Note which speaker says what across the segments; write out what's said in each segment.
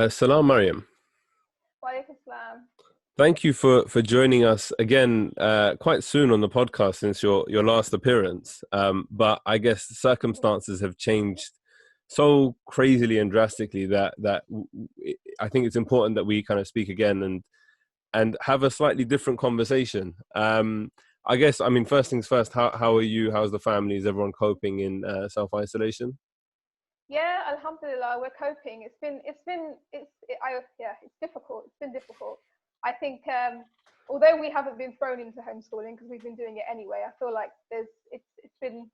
Speaker 1: Salam, Maryam.
Speaker 2: Walaikum salam.
Speaker 1: Thank you for joining us again quite soon on the podcast since your last appearance. But I guess the circumstances have changed so crazily and drastically that I think it's important that we kind of speak again and have a slightly different conversation. I guess, I mean, first things first, how are you? How's the family? Is everyone coping in self-isolation?
Speaker 2: Yeah, Alhamdulillah, we're coping. It's difficult. It's been difficult. I think although we haven't been thrown into homeschooling because we've been doing it anyway, I feel like there's been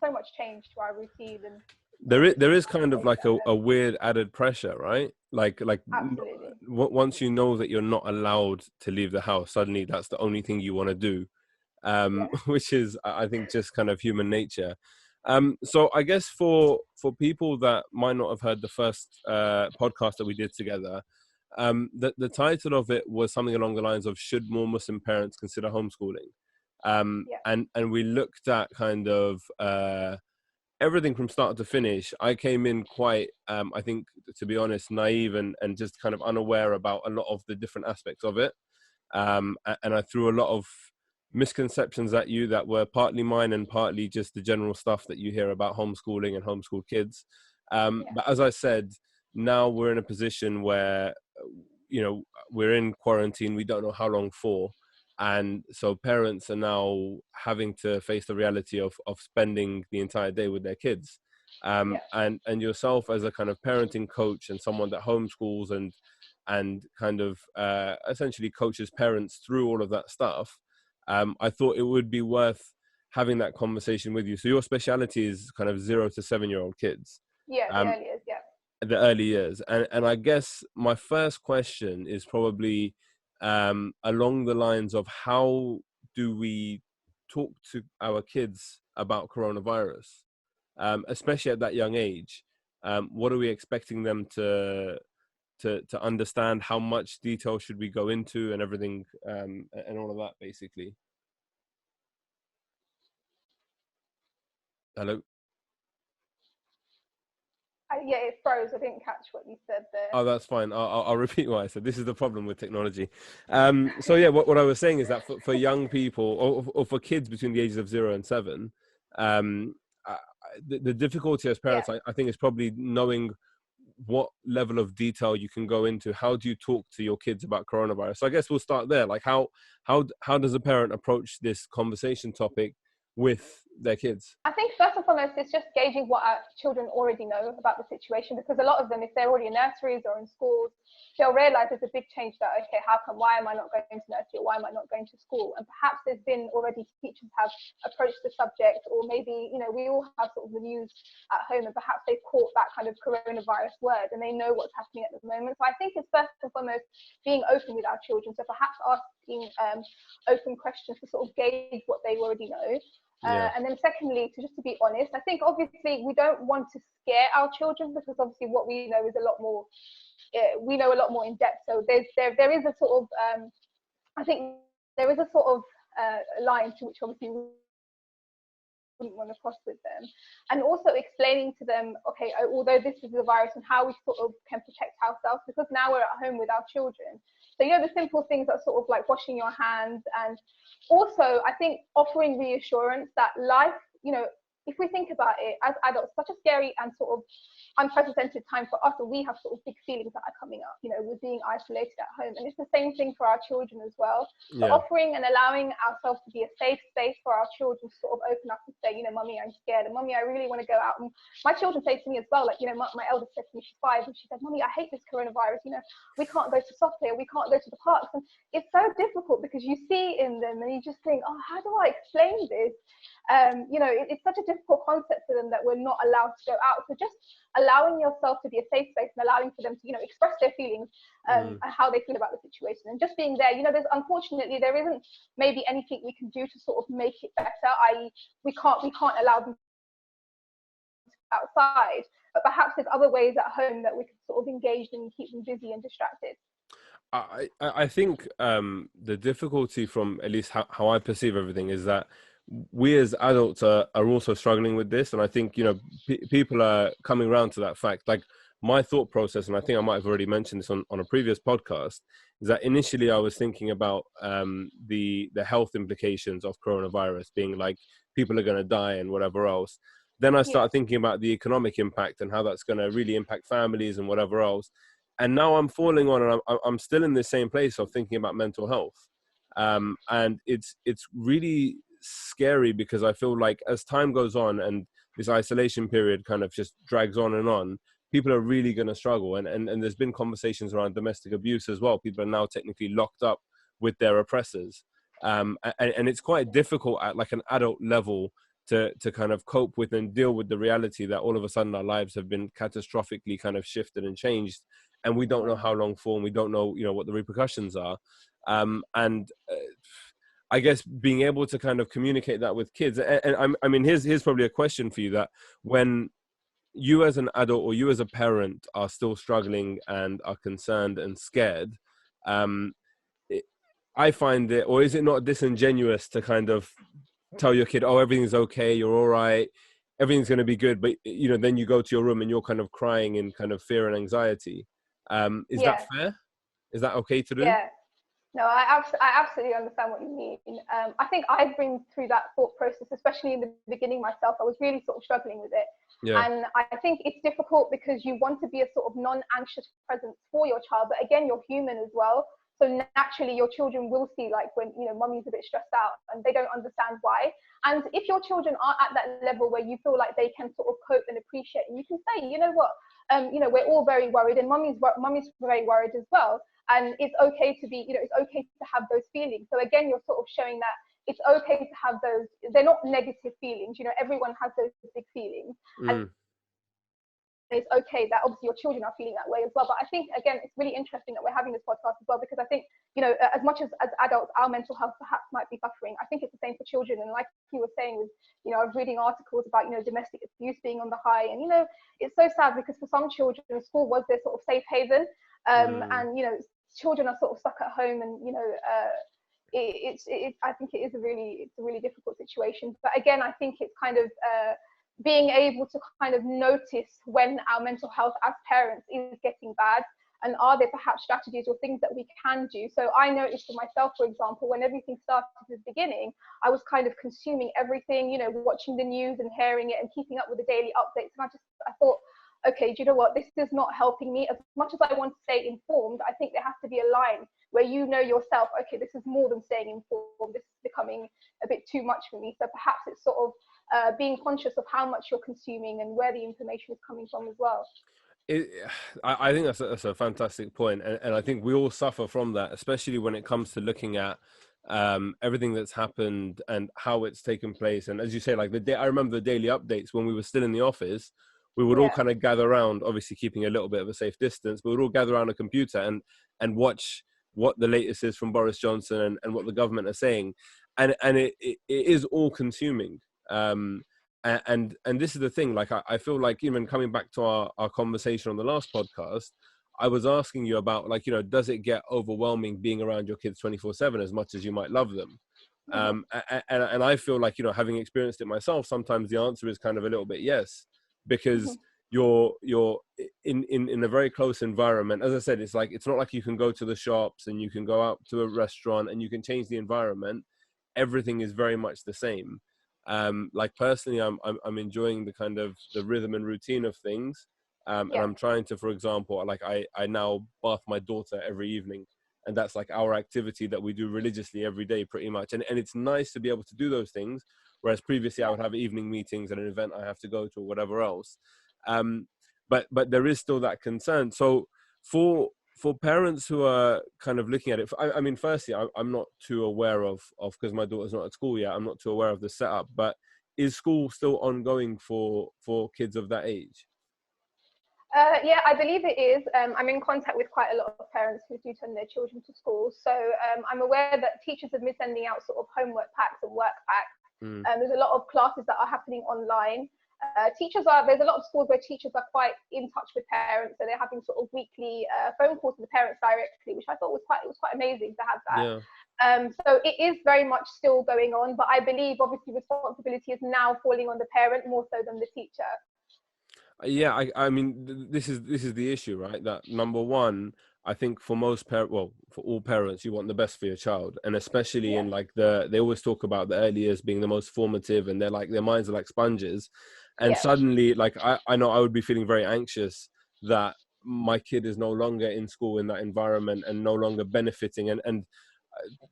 Speaker 2: so much change to our routine and
Speaker 1: There is kind of
Speaker 2: things
Speaker 1: like a weird added pressure, right?
Speaker 2: absolutely.
Speaker 1: Once you know that you're not allowed to leave the house, suddenly that's the only thing you want to do,
Speaker 2: Yeah,
Speaker 1: which is, I think, just kind of human nature. So I guess for people that might not have heard the first podcast that we did together, the title of it was something along the lines of "Should more Muslim parents consider homeschooling?"
Speaker 2: yeah,
Speaker 1: And we looked at kind of everything from start to finish. I came in quite, I think, to be honest, naive and just kind of unaware about a lot of the different aspects of it. And I threw a lot of misconceptions at you that were partly mine and partly just the general stuff that you hear about homeschooling and homeschool kids.
Speaker 2: yeah,
Speaker 1: But as I said, now we're in a position where, we're in quarantine. We don't know how long for. And so parents are now having to face the reality of spending the entire day with their kids.
Speaker 2: yeah,
Speaker 1: And yourself as a kind of parenting coach and someone that homeschools and kind of essentially coaches parents through all of that stuff, I thought it would be worth having that conversation with you. So your specialty is kind of 0 to 7 year old kids,
Speaker 2: yeah. The
Speaker 1: um,
Speaker 2: earliest, yeah.
Speaker 1: the early years. And I guess my first question is probably along the lines of how do we talk to our kids about coronavirus, especially at that young age? What are we expecting them to understand? How much detail should we go into and everything, and all of that, basically? Hello?
Speaker 2: Yeah, it froze. I didn't catch what you said there.
Speaker 1: Oh, that's fine. I'll repeat what I said. This is the problem with technology. So yeah, what I was saying is that for young people or for kids between the ages of 0 and 7, um, I- the difficulty as
Speaker 2: Yeah.
Speaker 1: parents, I think, is probably knowing what level of detail you can go into. How do you talk to your kids about coronavirus? So I guess we'll start there. Like how does a parent approach this conversation topic with their kids?
Speaker 2: I think first and foremost, it's just gauging what our children already know about the situation, because a lot of them, if they're already in nurseries or in schools, they'll realize there's a big change that, okay, why am I not going to nursery, or why am I not going to school? And perhaps there's been already teachers have approached the subject, or maybe, we all have sort of the news at home and perhaps they've caught that kind of coronavirus word and they know what's happening at the moment. So I think it's first and foremost being open with our children. So perhaps asking open questions to sort of gauge what they already know.
Speaker 1: Yeah.
Speaker 2: And then secondly, just to be honest, I think obviously we don't want to scare our children, because obviously what we know is a lot more, we know a lot more in depth. So there is a sort of, I think there is a sort of line to which obviously we wouldn't want to cross with them. And also explaining to them, okay, although this is a virus, and how we sort of can protect ourselves, because now we're at home with our children. So, the simple things that sort of like washing your hands, and also I think offering reassurance that life, if we think about it as adults, such a scary and sort of unprecedented time for us, and we have sort of big feelings that are coming up, we're being isolated at home, and it's the same thing for our children as well. So
Speaker 1: Yeah.
Speaker 2: offering and allowing ourselves to be a safe space for our children to sort of open up and say, mummy, I'm scared, and mummy, I really want to go out. And my children say to me as well, like, my eldest said to me, she's 5, and she said, mummy, I hate this coronavirus, we can't go to soccer, we can't go to the parks. And it's so difficult because you see in them and you just think, oh, how do I explain this? It's such a difficult concept for them that we're not allowed to go out. So just allowing yourself to be a safe space and allowing for them to, express their feelings and how they feel about the situation, and just being there. There's unfortunately there isn't maybe anything we can do to sort of make it better. I.e., we can't allow them outside, but perhaps there's other ways at home that we can sort of engage them and keep them busy and distracted.
Speaker 1: I think the difficulty, from at least how I perceive everything, is that we as adults are also struggling with this. And I think, people are coming around to that fact. Like, my thought process, and I think I might have already mentioned this on a previous podcast, is that initially I was thinking about the health implications of coronavirus, being like people are going to die and whatever else. Then I started thinking about the economic impact and how that's going to really impact families and whatever else. And now I'm falling on, and I'm still in the same place of thinking about mental health. And it's really scary, because I feel like as time goes on and this isolation period kind of just drags on, people are really going to struggle. And there's been conversations around domestic abuse as well. People are now technically locked up with their oppressors. And it's quite difficult at like an adult level to kind of cope with and deal with the reality that all of a sudden our lives have been catastrophically kind of shifted and changed, and we don't know how long for, and we don't know, what the repercussions are. And I guess being able to kind of communicate that with kids, and I mean, here's probably a question for you: that when you as an adult or you as a parent are still struggling and are concerned and scared, it, I find it, or is it not disingenuous to kind of tell your kid, oh, everything's okay, you're all right, everything's going to be good, but then you go to your room and you're kind of crying in kind of fear and anxiety? Is that fair? Is that okay to do?
Speaker 2: Yeah. No, I absolutely understand what you mean. I think I've been through that thought process, especially in the beginning myself. I was really sort of struggling with it.
Speaker 1: Yeah.
Speaker 2: And I think it's difficult because you want to be a sort of non-anxious presence for your child, but again, you're human as well. So naturally, your children will see like when, mummy's a bit stressed out and they don't understand why. And if your children are at that level where you feel like they can sort of cope and appreciate, and you can say, you know what, we're all very worried, and mummy's very worried as well. And it's okay to be, it's okay to have those feelings. So again, you're sort of showing that it's okay to have those. They're not negative feelings. Everyone has those big feelings. And it's okay that obviously your children are feeling that way as well. But I think, again, it's really interesting that we're having this podcast as well, because I think, as much as adults, our mental health perhaps might be suffering, I think it's the same for children. And like you were saying, with, I was reading articles about, domestic abuse being on the high. And, it's so sad because for some children, school was their sort of safe haven. And, children are sort of stuck at home, and, I think it's a really difficult situation. But again, I think it's kind of, being able to kind of notice when our mental health as parents is getting bad, and are there perhaps strategies or things that we can do. So I noticed for myself, for example, when everything started at the beginning, I was kind of consuming everything, watching the news and hearing it and keeping up with the daily updates. And I thought, okay, do you know what? This is not helping me. As much as I want to stay informed, I think there has to be a line where yourself, okay, this is more than staying informed. This is becoming a bit too much for me. So perhaps it's sort of being conscious of how much you're consuming and where the information is coming from as well.
Speaker 1: I think that's a fantastic point, and I think we all suffer from that, especially when it comes to looking at everything that's happened and how it's taken place. And as you say, like I remember the daily updates when we were still in the office. We would all kind of gather around, obviously keeping a little bit of a safe distance, but we'd all gather around a computer and watch what the latest is from Boris Johnson and what the government are saying. And it is all consuming. And this is the thing, like, I feel like, even coming back to our conversation on the last podcast, I was asking you about, like, does it get overwhelming being around your kids 24/7 as much as you might love them? And I feel like, having experienced it myself, sometimes the answer is kind of a little bit yes, because you're in a very close environment. As I said, it's like, it's not like you can go to the shops and you can go out to a restaurant and you can change the environment. Everything is very much the same. Like, personally, I'm enjoying the kind of the rhythm and routine of things. And I'm trying to, for example, like I now bath my daughter every evening, and that's like our activity that we do religiously every day, pretty much. And it's nice to be able to do those things. Whereas previously I would have evening meetings at an event I have to go to or whatever else. But there is still that concern. So for parents who are kind of looking at it, I mean, firstly, I'm not too aware of, because my daughter's not at school yet, I'm not too aware of the setup, but is school still ongoing for kids of that age?
Speaker 2: Yeah, I believe it is. I'm in contact with quite a lot of parents who do send their children to school. So I'm aware that teachers have been sending out sort of homework packs and work packs. There's a lot of classes that are happening online. There's a lot of schools where teachers are quite in touch with parents, so they're having sort of weekly phone calls with the parents directly, which I thought was quite amazing to have that. Yeah. So it is very much still going on, but I believe obviously responsibility is now falling on the parent more so than the teacher.
Speaker 1: Yeah, I mean, this is the issue, right? That number one, I think for most well, for all parents, you want the best for your child, and especially
Speaker 2: Yeah.
Speaker 1: in like they always talk about the early years being the most formative, and they're like their minds are like sponges, and
Speaker 2: Yeah.
Speaker 1: suddenly, like I know I would be feeling very anxious that my kid is no longer in school in that environment and no longer benefiting, and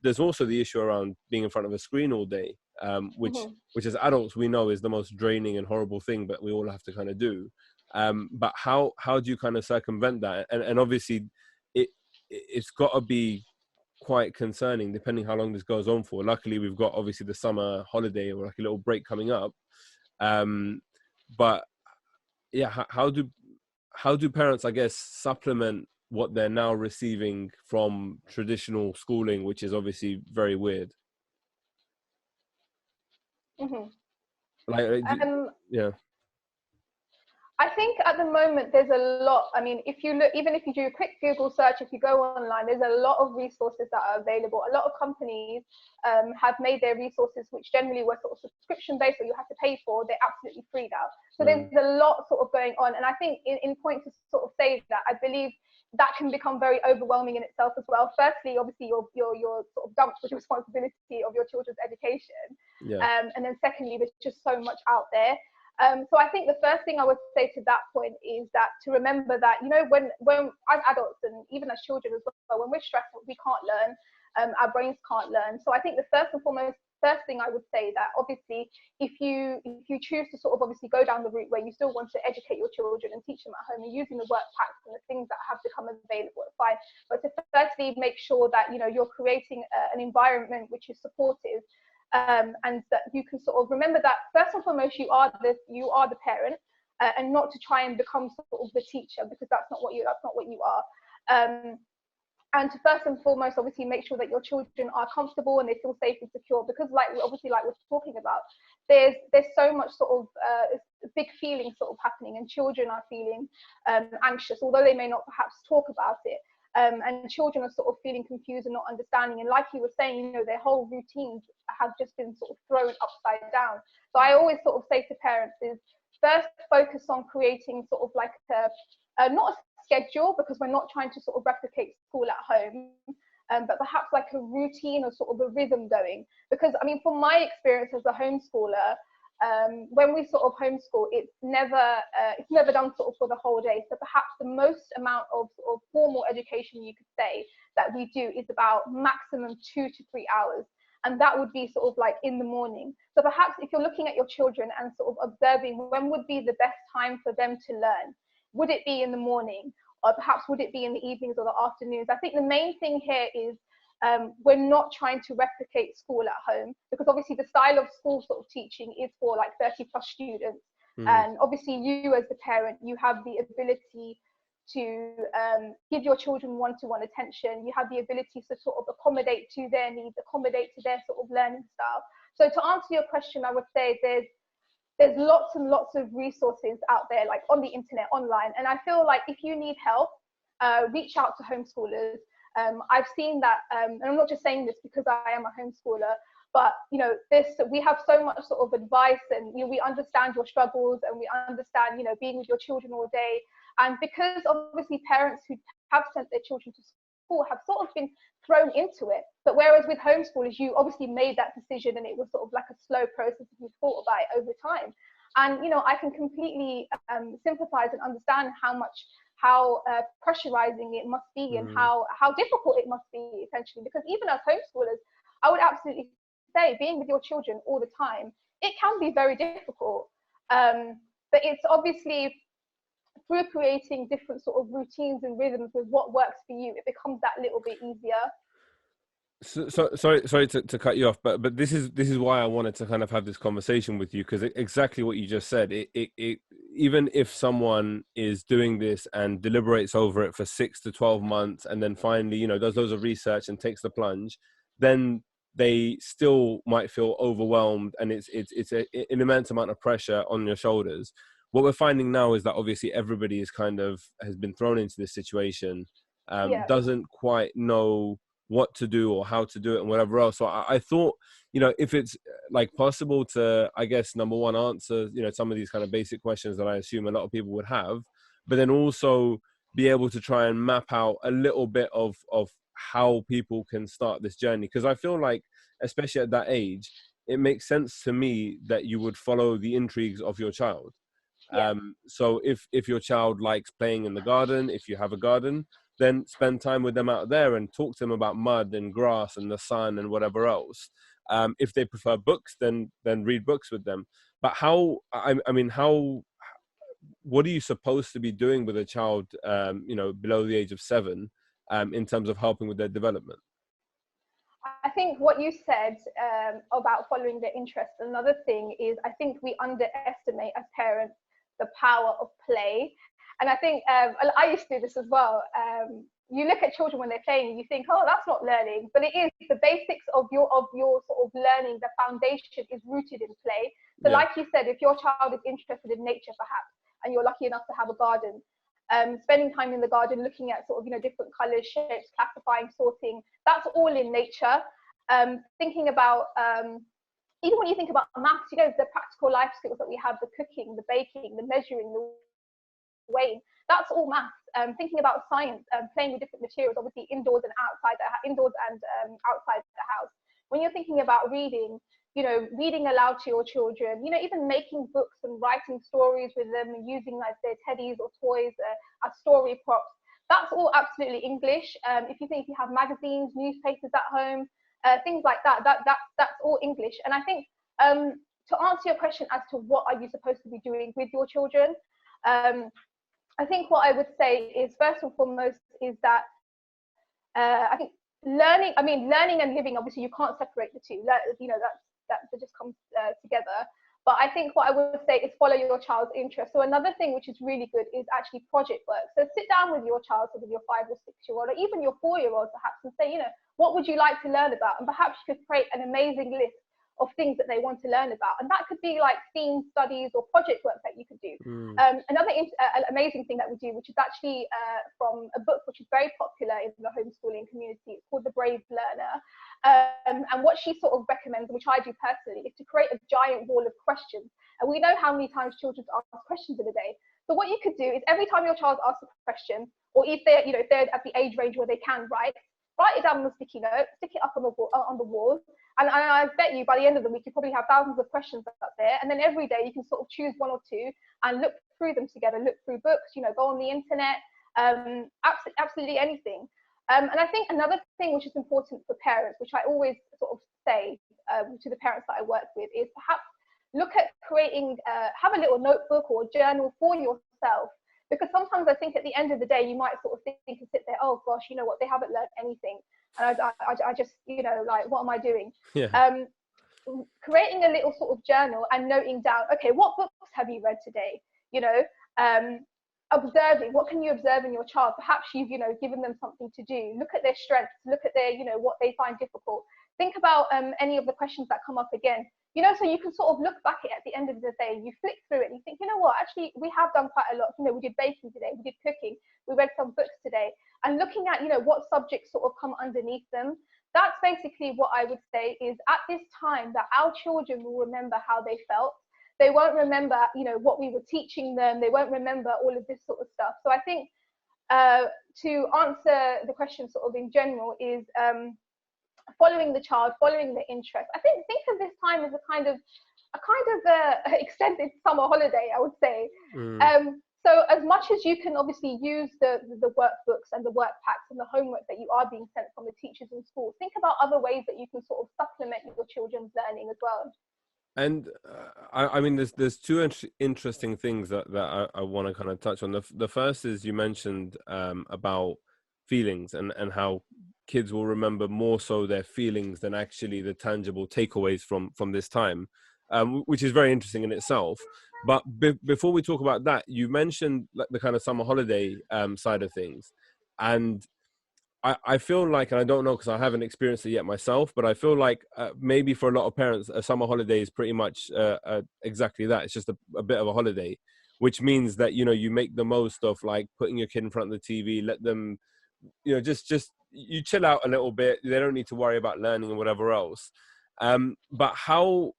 Speaker 1: there's also the issue around being in front of a screen all day,
Speaker 2: Hmm.
Speaker 1: which as adults we know is the most draining and horrible thing, but we all have to kind of do. But how do you kind of circumvent that? And obviously, it it's got to be quite concerning depending how long this goes on for. Luckily, we've got obviously the summer holiday or like a little break coming up. Um, but yeah, how do parents, I guess, supplement what they're now receiving from traditional schooling, which is obviously very weird?
Speaker 2: Hmm.
Speaker 1: Like,
Speaker 2: Um,
Speaker 1: yeah,
Speaker 2: I think at the moment there's a lot. I mean, if you look, even if you do a quick Google search, if you go online, there's a lot of resources that are available. A lot of companies have made their resources, which generally were sort of subscription based or you have to pay for, they're absolutely free now. So there's
Speaker 1: mm,
Speaker 2: a lot sort of going on. And I think in point to sort of say that, I believe that can become very overwhelming in itself as well. Firstly, obviously, you're sort of dumped with the responsibility of your children's education.
Speaker 1: yeah,
Speaker 2: And then secondly, there's just so much out there. So I think the first thing I would say to that point is that to remember that, you know, when as adults and even as children as well, when we're stressed, we can't learn, our brains can't learn. So I think the first and foremost, first thing I would say that obviously if you choose to sort of obviously go down the route where you still want to educate your children and teach them at home and using the work packs and the things that have become available, fine. But to firstly make sure that, you know, you're creating an environment which is supportive, and that you can sort of remember that first and foremost you are the parent, and not to try and become sort of the teacher, because that's not what you are. And to first and foremost obviously make sure that your children are comfortable and they feel safe and secure, because like we're talking about, there's so much sort of big feelings sort of happening, and children are feeling anxious, although they may not perhaps talk about it. And children are sort of feeling confused and not understanding, and like you were saying, you know, their whole routines have just been sort of thrown upside down. So I always sort of say to parents is first focus on creating sort of like not a schedule, because we're not trying to sort of replicate school at home, but perhaps like a routine or sort of a rhythm going. Because I mean, from my experience as a homeschooler, when we sort of homeschool, it's never done sort of for the whole day. So perhaps the most amount of sort of formal education you could say that we do is about maximum 2 to 3 hours. And that would be sort of like in the morning. So perhaps if you're looking at your children and sort of observing when would be the best time for them to learn, would it be in the morning, or perhaps would it be in the evenings or the afternoons? I think the main thing here is we're not trying to replicate school at home, because obviously the style of school sort of teaching is for like 30 plus students.
Speaker 1: mm,
Speaker 2: And obviously you as the parent, you have the ability to give your children one-to-one attention. You have the ability to sort of accommodate to their needs, accommodate to their sort of learning style. So to answer your question, I would say there's lots and lots of resources out there, like on the internet, online. And I feel like if you need help, reach out to homeschoolers. I've seen that, and I'm not just saying this because I am a homeschooler, but you know, we have so much sort of advice, and you know, we understand your struggles, and we understand, you know, being with your children all day. And because obviously parents who have sent their children to school have sort of been thrown into it. But whereas with homeschoolers, you obviously made that decision, and it was sort of like a slow process if you thought about it over time. And you know, I can completely sympathize and understand how pressurizing it must be, and
Speaker 1: mm.
Speaker 2: how difficult it must be essentially. Because even as homeschoolers, I would absolutely say being with your children all the time, it can be very difficult. But it's obviously through creating different sort of routines and rhythms with what works for you, it becomes that little bit easier.
Speaker 1: So sorry to cut you off, but this is why I wanted to kind of have this conversation with you, because exactly what you just said. It even if someone is doing this and deliberates over it for 6 to 12 months, and then finally, you know, does loads of research and takes the plunge, then they still might feel overwhelmed, and an immense amount of pressure on your shoulders. What we're finding now is that obviously everybody is kind of has been thrown into this situation,
Speaker 2: Yeah.
Speaker 1: doesn't quite know what to do or how to do it and whatever else. So I thought, if it's like possible to, I guess, number one, answer, some of these kind of basic questions that I assume a lot of people would have, but then also be able to try and map out a little bit of how people can start this journey. Because I feel like, especially at that age, it makes sense to me that you would follow the intrigues of your child.
Speaker 2: Yeah.
Speaker 1: So if your child likes playing in the garden, if you have a garden, then spend time with them out there and talk to them about mud and grass and the sun and whatever else. If they prefer books, then read books with them. But what are you supposed to be doing with a child, below the age of 7, in terms of helping with their development?
Speaker 2: I think what you said about following their interests, another thing is I think we underestimate as parents the power of play. And I think I used to do this as well. You look at children when they're playing and you think, oh, that's not learning, but it is. The basics of your sort of learning, the foundation is rooted in play. So
Speaker 1: Yeah.
Speaker 2: like you said, if your child is interested in nature perhaps, and you're lucky enough to have a garden, spending time in the garden, looking at sort of, different colors, shapes, classifying, sorting, that's all in nature. Thinking about, even when you think about maths, the practical life skills that we have, the cooking, the baking, the measuring, the weighing, that's all maths. Thinking about science, playing with different materials, obviously indoors and outside the house. When you're thinking about reading, reading aloud to your children, even making books and writing stories with them and using like their teddies or toys as story props, that's all absolutely English. If you have magazines, newspapers at home, things like that's all English. And I think to answer your question as to what are you supposed to be doing with your children, I think what I would say is, first and foremost, is that I think learning and living, obviously you can't separate the two. That just comes together. But I think what I would say is follow your child's interest. So another thing which is really good is actually project work. So sit down with your child, so with your 5 or 6-year-old, or even your 4-year-old perhaps, and say, what would you like to learn about? And perhaps you could create an amazing list of things that they want to learn about. And that could be like theme studies or project work that you could do. Another amazing thing that we do, which is actually from a book which is very popular in the homeschooling community, it's called The Brave Learner. And what she sort of recommends, which I do personally, is to create a giant wall of questions. And we know how many times children ask questions in a day. So what you could do is every time your child asks a question, or if they're, if they're at the age range where they can write it down on a sticky note, stick it up on the wall. And I bet you by the end of the week, you probably have thousands of questions up there. And then every day you can sort of choose 1 or 2 and look through them together, look through books, go on the internet, absolutely anything. And I think another thing which is important for parents, which I always sort of say to the parents that I work with, is perhaps look at creating, have a little notebook or journal for yourself. Because sometimes I think at the end of the day, you might sort of think and sit there, oh gosh, what, they haven't learned anything. And I just, like, what am I doing?
Speaker 1: Yeah.
Speaker 2: Creating a little sort of journal and noting down, okay, what books have you read today? Observing, what can you observe in your child? Perhaps you've, given them something to do. Look at their strengths, look at their, what they find difficult. Think about any of the questions that come up again. So you can sort of look back at the end of the day, you flick through it and you think, what, actually, we have done quite a lot. We did baking today, we did cooking, we read some books today. And looking at, what subjects sort of come underneath them. That's basically what I would say is, at this time, that our children will remember how they felt. They won't remember, what we were teaching them. They won't remember all of this sort of stuff. So I think to answer the question sort of in general is following the child, following the interest. I think of this time as a kind of extended summer holiday, I would say. So as much as you can obviously use the workbooks and the work packs and the homework that you are being sent from the teachers in school, think about other ways that you can sort of supplement your children's learning as well.
Speaker 1: And there's 2 interesting things that I want to kind of touch on. The first is, you mentioned about feelings and how kids will remember more so their feelings than actually the tangible takeaways from this time, which is very interesting in itself. But before we talk about that, you mentioned like the kind of summer holiday side of things. And I feel like, and I don't know because I haven't experienced it yet myself, but I feel like maybe for a lot of parents, a summer holiday is pretty much exactly that. It's just a bit of a holiday, which means that, you make the most of like putting your kid in front of the TV, let them, just you chill out a little bit. They don't need to worry about learning and whatever else. But how,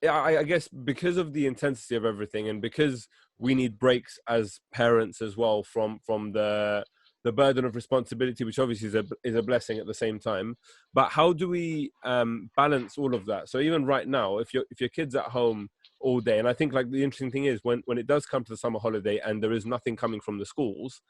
Speaker 1: I guess because of the intensity of everything, and because we need breaks as parents as well from the burden of responsibility, which obviously is a blessing at the same time. But how do we balance all of that? So even right now, if your kid's at home all day, and I think like the interesting thing is when it does come to the summer holiday and there is nothing coming from the schools,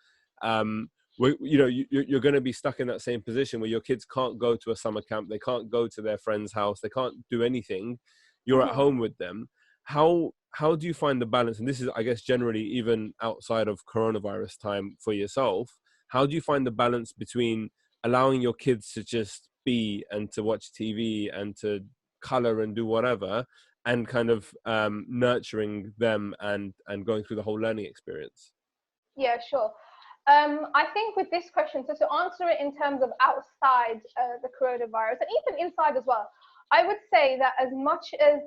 Speaker 1: you're going to be stuck in that same position where your kids can't go to a summer camp, they can't go to their friend's house, they can't do anything. You're at home with them. How do you find the balance? And this is, I guess, generally even outside of coronavirus time for yourself. How do you find the balance between allowing your kids to just be and to watch TV and to color and do whatever, and kind of nurturing them and going through the whole learning experience?
Speaker 2: Yeah, sure. I think with this question, so to answer it in terms of outside the coronavirus and even inside as well, I would say that as much as,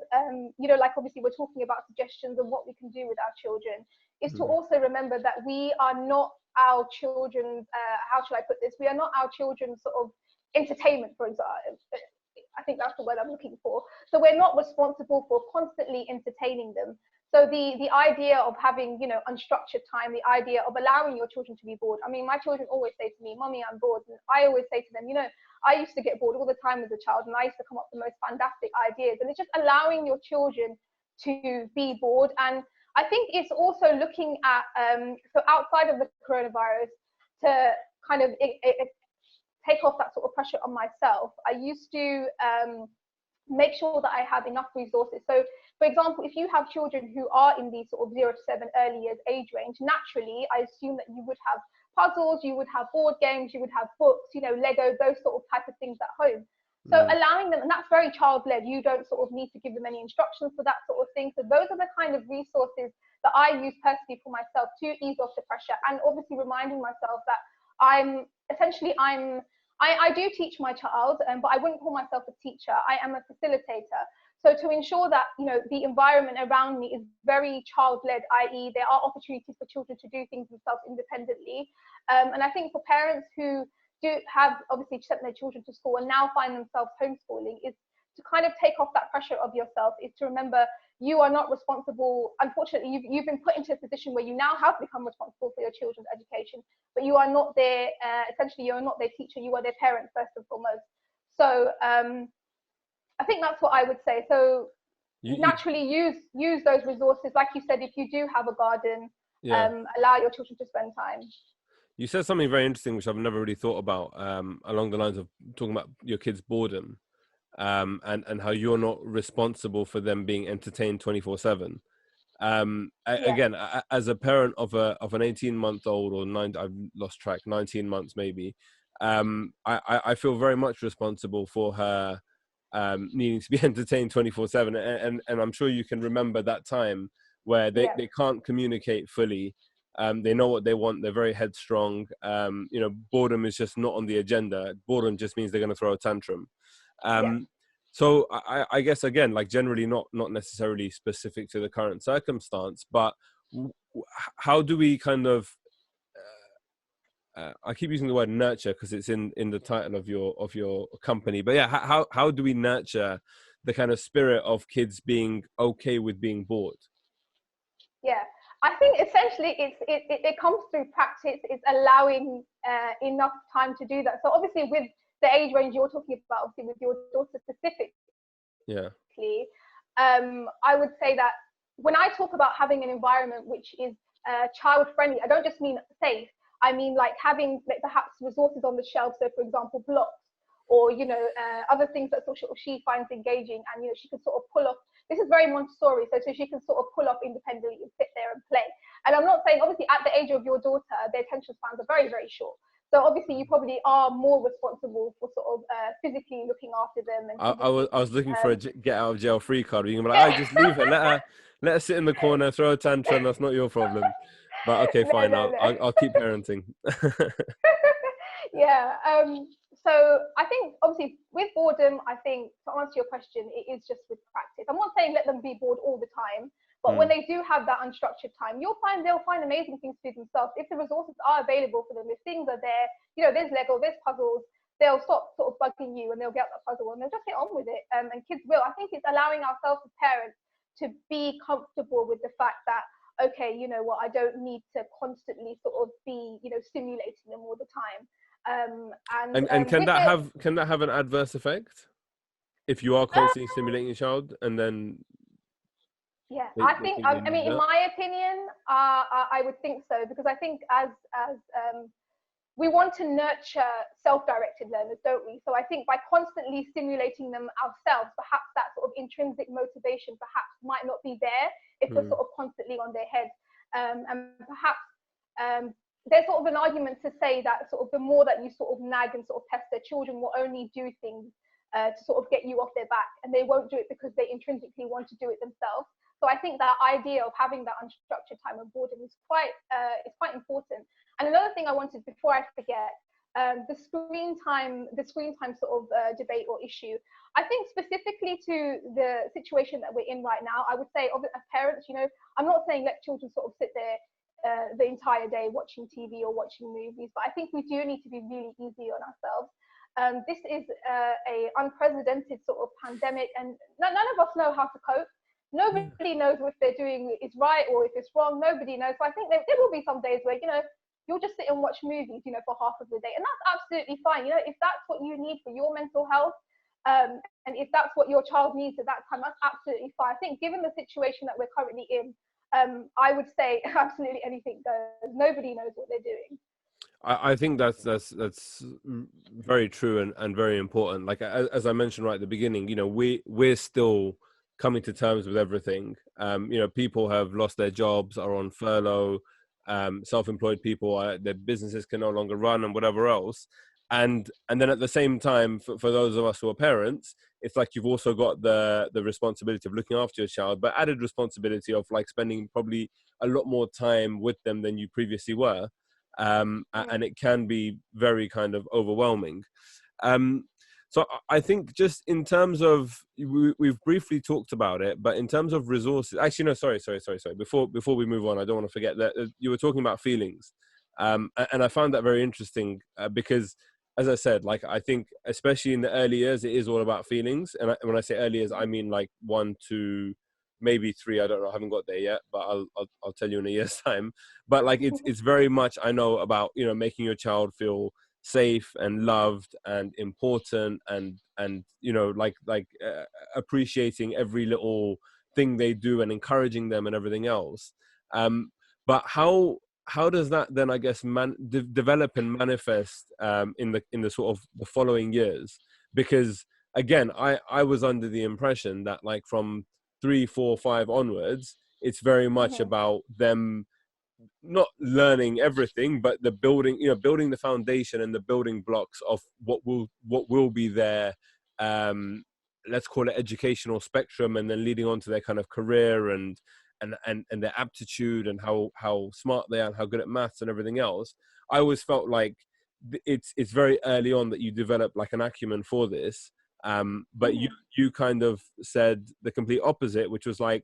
Speaker 2: like obviously we're talking about suggestions and what we can do with our children, is to also remember that we are not our children's, how should I put this? We are not our children's sort of entertainment, for example. I think that's the word I'm looking for. So we're not responsible for constantly entertaining them. So the idea of having, unstructured time, the idea of allowing your children to be bored. I mean, my children always say to me, "Mommy, I'm bored." And I always say to them, I used to get bored all the time as a child, and I used to come up with the most fantastic ideas. And it's just allowing your children to be bored. And I think it's also looking at, so outside of the coronavirus, to kind of take off that sort of pressure on myself. I used to make sure that I have enough resources. So, for example, if you have children who are in the sort of 0 to 7 early years age range, naturally, I assume that you would have puzzles, you would have board games, you would have books, Lego, those sort of type of things at home. So allowing them, and that's very child-led, you don't sort of need to give them any instructions for that sort of thing. So those are the kind of resources that I use personally for myself to ease off the pressure, and obviously reminding myself that I do teach my child, but I wouldn't call myself a teacher. I am a facilitator. So to ensure that, the environment around me is very child-led, i.e. there are opportunities for children to do things themselves independently. And I think for parents who do have obviously sent their children to school and now find themselves homeschooling, is to kind of take off that pressure of yourself, is to remember you are not responsible. Unfortunately, you've been put into a position where you now have become responsible for your children's education, but you are not their, essentially you're not their teacher, you are their parent first and foremost. So I think that's what I would say. So naturally use those resources. Like you said, if you do have a garden, allow your children to spend time.
Speaker 1: You said something very interesting, which I've never really thought about, along the lines of talking about your kids' boredom, and how you're not responsible for them being entertained 24/7. Again, as a parent of an 18-month-old or I've lost track, 19 months maybe, I feel very much responsible for her needing to be entertained 24/7, and I'm sure you can remember that time where they can't communicate fully. They know what they want. They're very headstrong. Boredom is just not on the agenda. Boredom just means they're going to throw a tantrum. So I guess, again, like generally not necessarily specific to the current circumstance, but how do we kind of, I keep using the word nurture because it's in the title of your company, but how do we nurture the kind of spirit of kids being okay with being bored?
Speaker 2: Yeah, I think essentially it comes through practice. It's allowing enough time to do that. So obviously with the age range you're talking about, obviously with your daughter specifically, I would say that when I talk about having an environment which is child friendly, I don't just mean safe. I mean like having perhaps resources on the shelf. So for example, blocks or other things that sort of she finds engaging, and she can sort of pull off. This is very Montessori, so she can sort of pull off independently and sit there and play. And I'm not saying, obviously, at the age of your daughter, their attention spans are very, very short. So obviously, you probably are more responsible for sort of physically looking after them. And
Speaker 1: I was looking for a get out of jail free card. You can be like, just leave her, let her sit in the corner, throw a tantrum. That's not your problem. But okay, fine. I'll keep parenting.
Speaker 2: Yeah. So I think obviously with boredom, I think to answer your question, it is just with practice. I'm not saying let them be bored all the time, but when they do have that unstructured time, they'll find amazing things to do themselves. If the resources are available for them, if things are there, there's Lego, there's puzzles, they'll stop sort of bugging you and they'll get that puzzle and they'll just get on with it. And kids will. I think it's allowing ourselves as parents to be comfortable with the fact that, okay, you know what, I don't need to constantly sort of be, stimulating them all the time.
Speaker 1: And can that have an adverse effect if you are constantly stimulating your child and then?
Speaker 2: Yeah, I think. I mean, in my opinion, I would think so, because I think as we want to nurture self-directed learners, don't we? So I think by constantly stimulating them ourselves, perhaps that sort of intrinsic motivation perhaps might not be there if we're sort of constantly on their head. And perhaps there's sort of an argument to say that sort of the more that you sort of nag and sort of pester, children will only do things to sort of get you off their back, and they won't do it because they intrinsically want to do it themselves. So I think that idea of having that unstructured time of boredom is quite important. And another thing I wanted, before I forget, the screen time sort of debate or issue. I think specifically to the situation that we're in right now, I would say, as parents, I'm not saying let children sort of sit there the entire day watching TV or watching movies, but I think we do need to be really easy on ourselves. This is a unprecedented sort of pandemic, and none of us know how to cope. Nobody knows if they're doing is right or if it's wrong. Nobody knows. So I think there will be some days where, you'll just sit and watch movies, for half of the day. And that's absolutely fine. If that's what you need for your mental health, and if that's what your child needs at that time, that's absolutely fine. I think given the situation that we're currently in, I would say absolutely anything goes. Nobody knows what they're doing.
Speaker 1: I think that's very true and very important. Like as I mentioned right at the beginning, we're still coming to terms with everything. People have lost their jobs, are on furlough. Self-employed people, their businesses can no longer run, and whatever else. And then at the same time, for those of us who are parents, it's like you've also got the responsibility of looking after your child, but added responsibility of like spending probably a lot more time with them than you previously were. And it can be very kind of overwhelming. So I think just in terms of, we've briefly talked about it, but in terms of resources, actually, no, sorry. Before we move on, I don't want to forget that you were talking about feelings. And I found that very interesting because, as I said, like, I think especially in the early years, it is all about feelings. And when I say early years, I mean like 1 to maybe 3. I don't know. I haven't got there yet, but I'll tell you in a year's time. But like, it's very much, I know about, making your child feel safe and loved and important and appreciating every little thing they do and encouraging them and everything else. But how does that then, I guess, develop and manifest in the sort of the following years? Because again, I was under the impression that like from 3, 4, 5 onwards, it's very much about them not learning everything, but the building the foundation and the building blocks of what will be their let's call it educational spectrum, and then leading on to their kind of career and their aptitude and how smart they are and how good at maths and everything else. I always felt like it's very early on that you develop like an acumen for this, but you kind of said the complete opposite, which was like,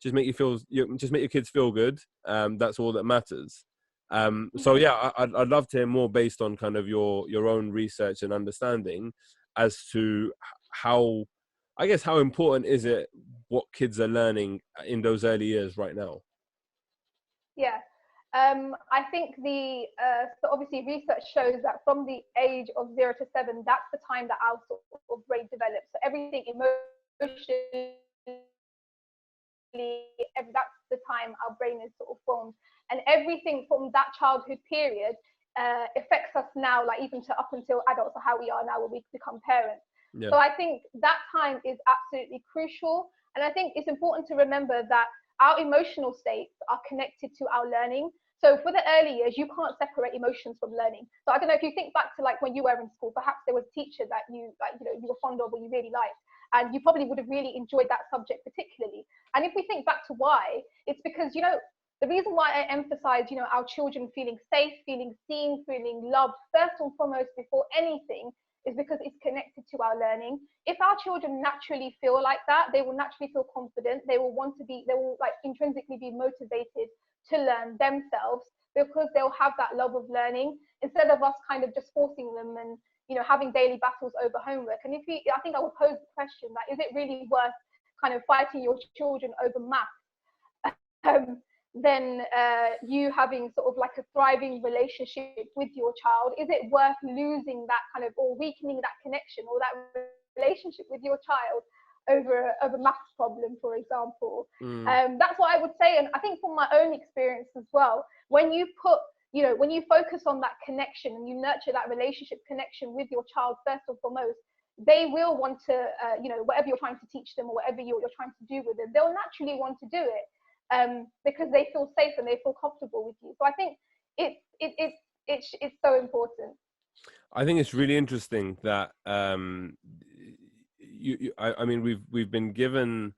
Speaker 1: just make your kids feel good. That's all that matters. So yeah, I'd love to hear more based on kind of your own research and understanding as to how important is it what kids are learning in those early years right now.
Speaker 2: Yeah, I think so obviously research shows that from the age of 0 to 7, that's the time that our sort of brain develops. So everything emotionally, that's the time our brain is sort of formed, and everything from that childhood period affects us now, like even up until adults, or how we are now when we become parents. Yeah. So I think that time is absolutely crucial, and I think it's important to remember that our emotional states are connected to our learning. So for the early years, you can't separate emotions from learning. So I don't know if you think back to like when you were in school, perhaps there was a teacher that you were fond of or you really liked, and you probably would have really enjoyed that subject particularly. And if we think back to why, it's because, the reason why I emphasize, our children feeling safe, feeling seen, feeling loved, first and foremost, before anything, is because it's connected to our learning. If our children naturally feel like that, they will naturally feel confident. They will like intrinsically be motivated to learn themselves, because they'll have that love of learning, instead of us kind of just forcing them and, having daily battles over homework. And I think I would pose the question, like, is it really worth kind of fighting your children over math, than you having sort of like a thriving relationship with your child? Is it worth losing that kind of, or weakening that connection or that relationship with your child over a maths problem, for example? That's what I would say. And I think from my own experience as well, when you focus on that connection and you nurture that relationship connection with your child first and foremost, they will want to, whatever you're trying to teach them or whatever you're trying to do with them, they'll naturally want to do it. Because they feel safe and they feel comfortable with you. So I think it's so important.
Speaker 1: I think it's really interesting that I mean, we've been given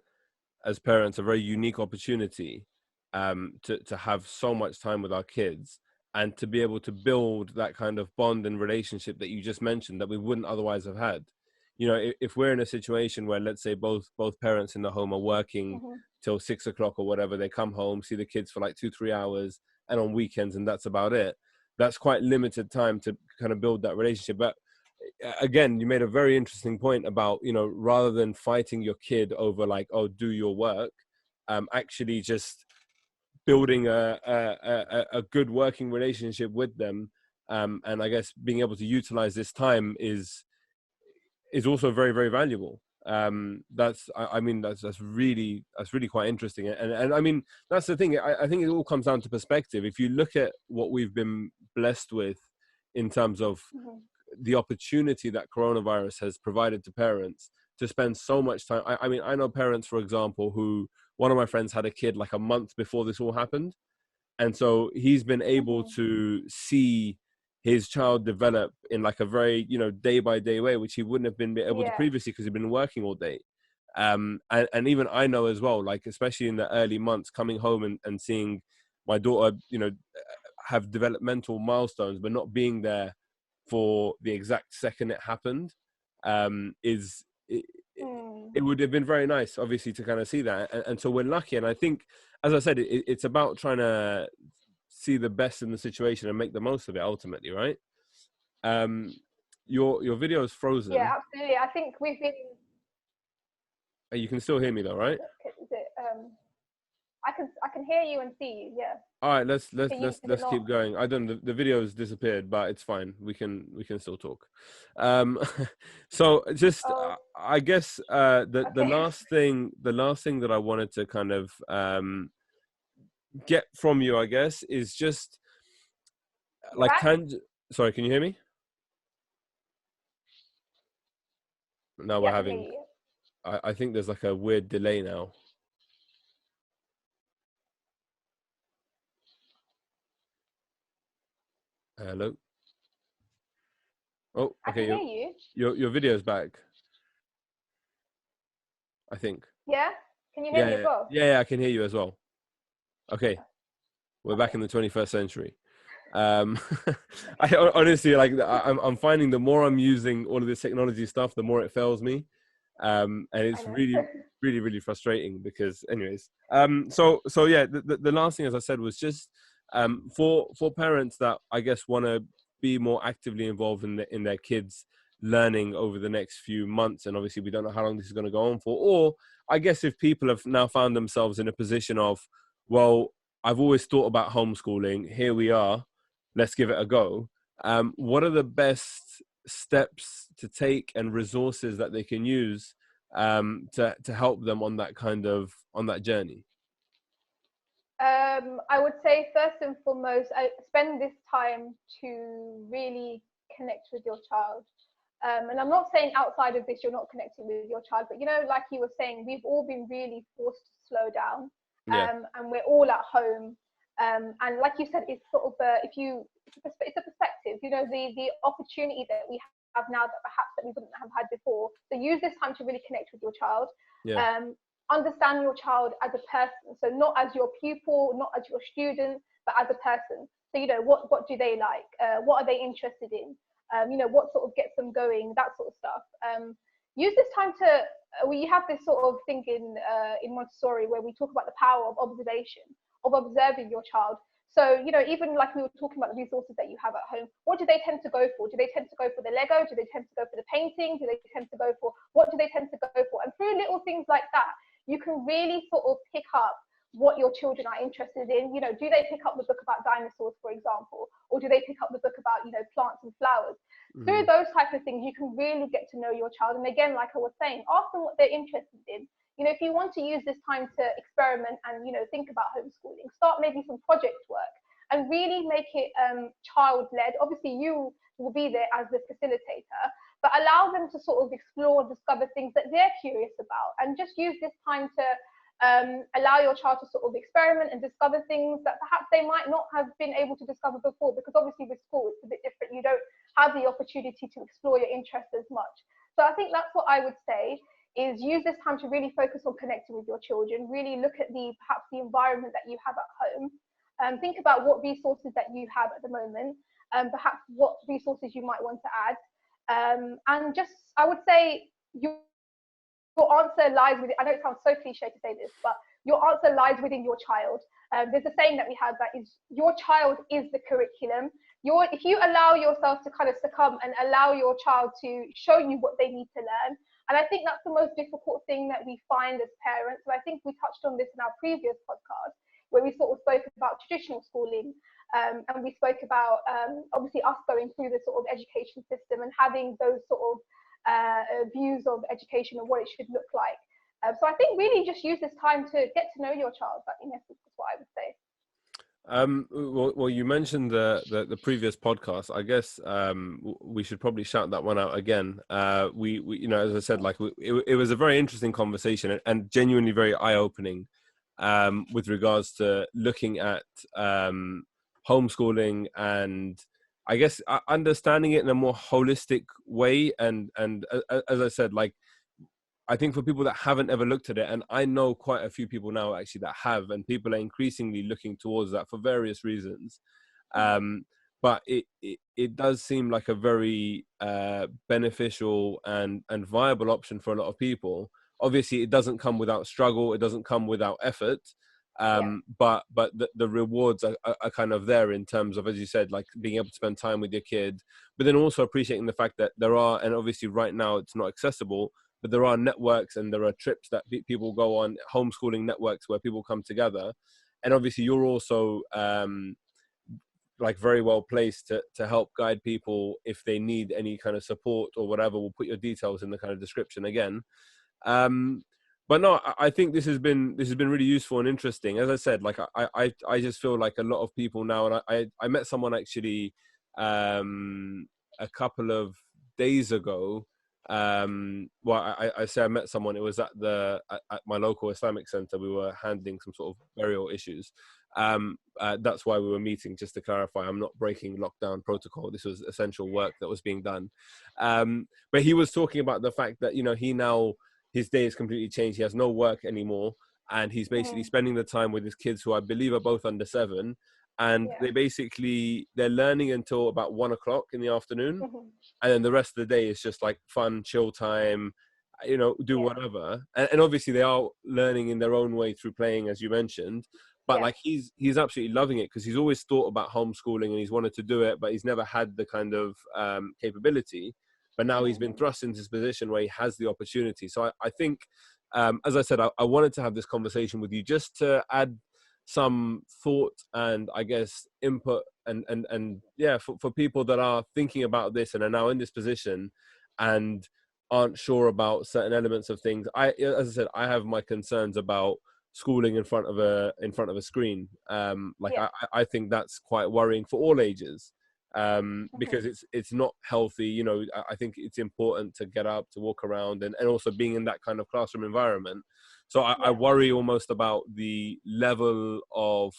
Speaker 1: as parents a very unique opportunity to have so much time with our kids, and to be able to build that kind of bond and relationship that you just mentioned that we wouldn't otherwise have had. If we're in a situation where, let's say, both parents in the home are working till 6 o'clock or whatever, they come home, see the kids for like 2-3 hours, and on weekends, and that's about it. That's quite limited time to kind of build that relationship. But again, you made a very interesting point about, rather than fighting your kid over like, oh, do your work, actually just building a good working relationship with them. And I guess being able to utilize this time is also very, very valuable. That's really quite interesting. And I mean, that's the thing. I think it all comes down to perspective. If you look at what we've been blessed with in terms of the opportunity that coronavirus has provided to parents to spend so much time. I mean, I know parents, for example, who, one of my friends had a kid like a month before this all happened. And so he's been able to see his child develop in like a very, day by day way, which he wouldn't have been able to previously because he'd been working all day. And even I know as well, like, especially in the early months, coming home and seeing my daughter, have developmental milestones, but not being there for the exact second it happened, it would have been very nice, obviously, to kind of see that. And so we're lucky. And I think, as I said, it's about trying to see the best in the situation and make the most of it ultimately, right? Your video is frozen.
Speaker 2: Yeah, absolutely. I think we've been...
Speaker 1: You can still hear me though, right?
Speaker 2: Is it, I can hear you and see you, yeah.
Speaker 1: All right, let's keep going. I don't, the video's disappeared, but it's fine. We can still talk. So just I guess the last thing that I wanted to kind of get from you, I guess, is just like sorry, can you hear me? No, we're having, I think there's like a weird delay now. Hello. Oh, okay.
Speaker 2: I can hear you.
Speaker 1: Your video's back, I think.
Speaker 2: Yeah? Can you hear me as well?
Speaker 1: Yeah, I can hear you as well. Okay. We're back in the 21st century. I honestly, like, I'm finding the more I'm using all of this technology stuff, the more it fails me. And it's really, really, really frustrating because anyways. So yeah, the last thing, as I said, was just for parents that I guess want to be more actively involved in their kids' learning over the next few months, and obviously we don't know how long this is going to go on for. Or I guess if people have now found themselves in a position of, well, I've always thought about homeschooling, here we are, let's give it a go. What are the best steps to take and resources that they can use to help them on that journey?
Speaker 2: I would say first and foremost, spend this time to really connect with your child. And I'm not saying outside of this you're not connecting with your child, but like you were saying, we've all been really forced to slow down, and we're all at home. And like you said, it's sort of it's a perspective. The opportunity that we have now that perhaps that we wouldn't have had before. So use this time to really connect with your child. Understand your child as a person. So not as your pupil, not as your student, but as a person. So what do they like? What are they interested in? what sort of gets them going, that sort of stuff. Use this time to, we have this sort of thing in Montessori where we talk about the power of observation, of observing your child. So, even like we were talking about the resources that you have at home, what do they tend to go for? Do they tend to go for the Lego? Do they tend to go for the painting? Do they tend to go for, what do they tend to go for? And through little things like that, you can really sort of pick up what your children are interested in. Do they pick up the book about dinosaurs, for example? Or do they pick up the book about, plants and flowers? Through those types of things, you can really get to know your child. And again, like I was saying, ask them what they're interested in. If you want to use this time to experiment and, think about homeschooling, start maybe some project work and really make it child-led. Obviously, you will be there as the facilitator, but allow them to sort of explore, discover things that they're curious about, and just use this time to allow your child to sort of experiment and discover things that perhaps they might not have been able to discover before, because obviously with school, it's a bit different. You don't have the opportunity to explore your interests as much. So I think that's what I would say, is use this time to really focus on connecting with your children, really look at perhaps the environment that you have at home, think about what resources that you have at the moment, perhaps what resources you might want to add, and just, I would say, your answer lies with, I know it sounds so cliche to say this, but your answer lies within your child. There's a saying that we have that is, your child is the curriculum. If you allow yourself to kind of succumb and allow your child to show you what they need to learn, and I think that's the most difficult thing that we find as parents. And I think we touched on this in our previous podcast, where we sort of spoke about traditional schooling, and we spoke about obviously us going through the sort of education system and having those sort of views of education and what it should look like. So I think really just use this time to get to know your child. But in essence, that's what I would say.
Speaker 1: Well, you mentioned the previous podcast. I guess we should probably shout that one out again. We as I said, like it was a very interesting conversation and genuinely very eye-opening with regards to looking at homeschooling and, I guess, understanding it in a more holistic way. And as I said, like, I think for people that haven't ever looked at it, and I know quite a few people now actually that have, and people are increasingly looking towards that for various reasons. But it does seem like a very beneficial and viable option for a lot of people. Obviously, it doesn't come without struggle. It doesn't come without effort. But the rewards are kind of there in terms of, as you said, like being able to spend time with your kid, but then also appreciating the fact that there are, and obviously right now it's not accessible, but there are networks and there are trips that people go on, homeschooling networks where people come together. And obviously you're also like very well placed to help guide people if they need any kind of support or whatever. We'll put your details in the kind of description again. But no, I think this has been really useful and interesting. As I said, like I just feel like a lot of people now, and I met someone actually a couple of days ago. Well, I say I met someone. It was at my local Islamic center. We were handling some sort of burial issues. That's why we were meeting, just to clarify. I'm not breaking lockdown protocol. This was essential work that was being done. But he was talking about the fact that, he now, his day has completely changed. He has no work anymore. And he's basically spending the time with his kids, who I believe are both under 7. And they're learning until about 1 o'clock in the afternoon. And then the rest of the day is just like fun, chill time, do whatever. And obviously they are learning in their own way through playing, as you mentioned. But like he's absolutely loving it, because he's always thought about homeschooling and he's wanted to do it, but he's never had the kind of capability. But now he's been thrust into this position where he has the opportunity. So I think, as I said, I wanted to have this conversation with you just to add some thought and, I guess, input and for people that are thinking about this and are now in this position and aren't sure about certain elements of things. As I said, I have my concerns about schooling in front of a screen. I think that's quite worrying for all ages, because it's not healthy. I think it's important to get up, to walk around, and also being in that kind of classroom environment. So I worry almost about the level of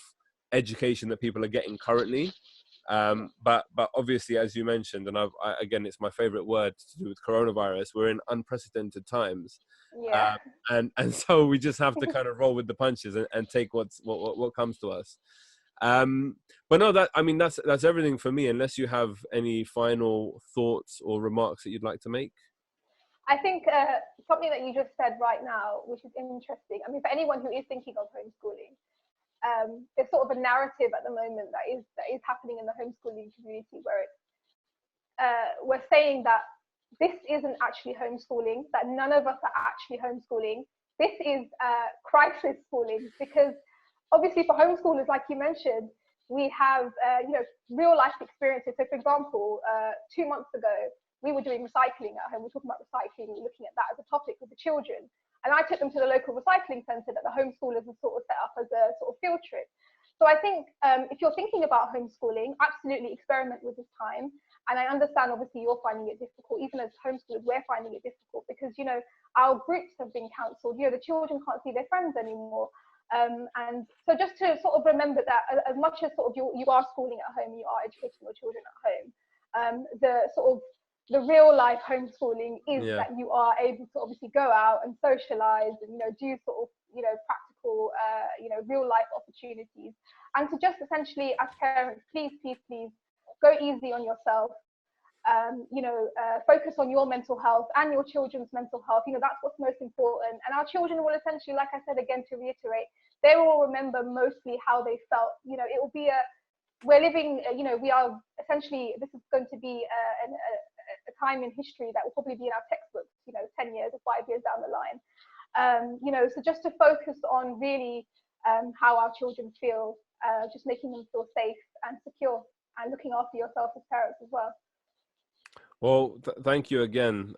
Speaker 1: education that people are getting currently. But obviously, as you mentioned, and again, it's my favorite word to do with coronavirus, we're in unprecedented times. And so we just have to kind of roll with the punches and take what comes to us. But no, I mean, that's everything for me, unless you have any final thoughts or remarks that you'd like to make.
Speaker 2: I think something that you just said right now, which is interesting. I mean, for anyone who is thinking of homeschooling, there's sort of a narrative at the moment that is happening in the homeschooling community where we're saying that this isn't actually homeschooling, that none of us are actually homeschooling. This is crisis schooling, because obviously for homeschoolers, like you mentioned, we have real life experiences. So for example, 2 months ago, we were doing recycling at home. We're talking about recycling, looking at that as a topic with the children. And I took them to the local recycling centre that the homeschoolers have sort of set up as a sort of field trip. So I think if you're thinking about homeschooling, absolutely experiment with this time. And I understand, obviously, you're finding it difficult. Even as homeschoolers, we're finding it difficult because, our groups have been cancelled. The children can't see their friends anymore. And so just to sort of remember that as much as sort of you are schooling at home, you are educating your children at home, the real life homeschooling is that you are able to obviously go out and socialize and, do sort of, practical, real life opportunities. And to just essentially, as parents, please go easy on yourself. Focus on your mental health and your children's mental health. That's what's most important. And our children will essentially, like I said, again, to reiterate, they will remember mostly how they felt. It will be we're living, we are essentially, this is going to be a time in history that will probably be in our textbooks, 10 years or 5 years down the line. So just to focus on really how our children feel, just making them feel safe and secure, and looking after yourself as parents as well.
Speaker 1: Well, thank you again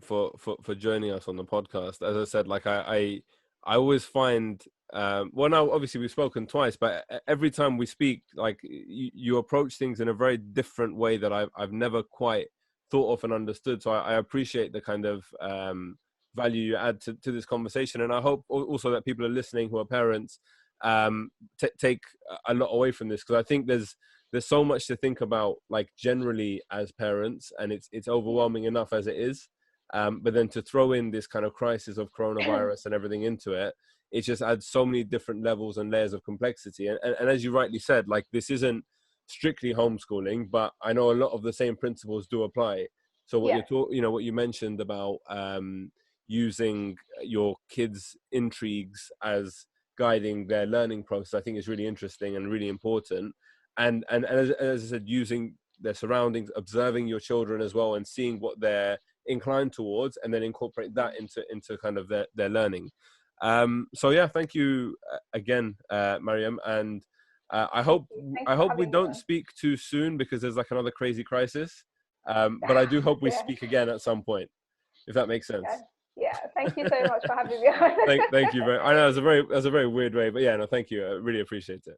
Speaker 1: for joining us on the podcast. As I said, like I always find, well, now obviously we've spoken twice, but every time we speak, like you approach things in a very different way that I've never quite thought of and understood. So I appreciate the kind of value you add to this conversation, and I hope also that people are listening who are parents take a lot away from this, because I think there's so much to think about, like generally as parents, and it's overwhelming enough as it is. But then to throw in this kind of crisis of coronavirus and everything into it, it just adds so many different levels and layers of complexity. And as you rightly said, like this isn't strictly homeschooling, but I know a lot of the same principles do apply. So what what you mentioned about using your kids' intrigues as guiding their learning process, I think is really interesting and really important. And as I said, using their surroundings, observing your children as well, and seeing what they're inclined towards, and then incorporate that into kind of their learning. So yeah, thank you again, Maryam, and I hope we don't speak too soon, because there's like another crazy crisis. But I do hope we speak again at some point, if that makes sense.
Speaker 2: Yeah, thank you so much for having me on.
Speaker 1: Thank you very. I know it's a very weird way, but yeah, no, thank you. I really appreciate it.